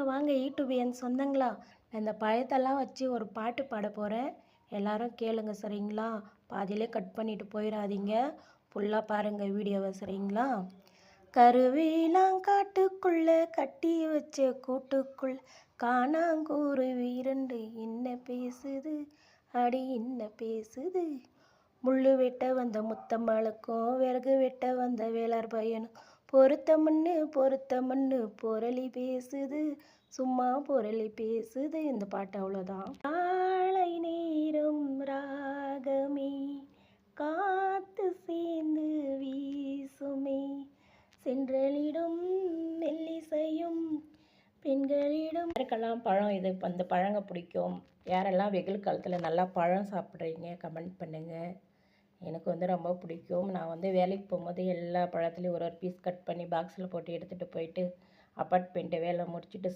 வாங்க யூடியூபியன் சொந்தங்களா. நான் இந்த பழத்தெல்லாம் வச்சு ஒரு பாட்டு பாட போகிறேன். எல்லாரும் கேளுங்க சரிங்களா? பாதியிலே கட் பண்ணிட்டு போயிடாதீங்க. ஃபுல்லாக பாருங்கள் வீடியோவை சரிங்களா? கருவேலாங்காட்டுக்குள்ள கட்டி வச்ச கூட்டுக்குள்ள காணாங்கூருவி இரண்டு என்ன பேசுது, அடி என்ன பேசுது. முள்ளு வெட்ட வந்த முத்தம்மளுக்கும் விறகு வெட்ட வந்த வேளார் பையனும் பொருத்த மண்ணு பொரளி பேசுது, சும்மா பொரளி பேசுது. இந்த பாட்டு அவ்வளோதான். காலை நேரம் ராகமே காத்து சேர்ந்து வீசுமே, சென்றலிடும் மெல்லிசையும் பெண்களிடம். யாருக்கெல்லாம் பழம் இது அந்த பழங்க பிடிக்கும், யாரெல்லாம் வெயில் காலத்தில் நல்லா பழம் சாப்பிட்றீங்க கமெண்ட் பண்ணுங்கள். எனக்கு ரொம்ப பிடிக்கும். நான் வேலைக்கு போகும்போது எல்லா பழத்துலேயும் ஒரு ஒரு பீஸ் கட் பண்ணி பாக்ஸில் போட்டு எடுத்துகிட்டு போயிட்டு அப்பார்ட்மெண்ட்டு வேலை முடிச்சுட்டு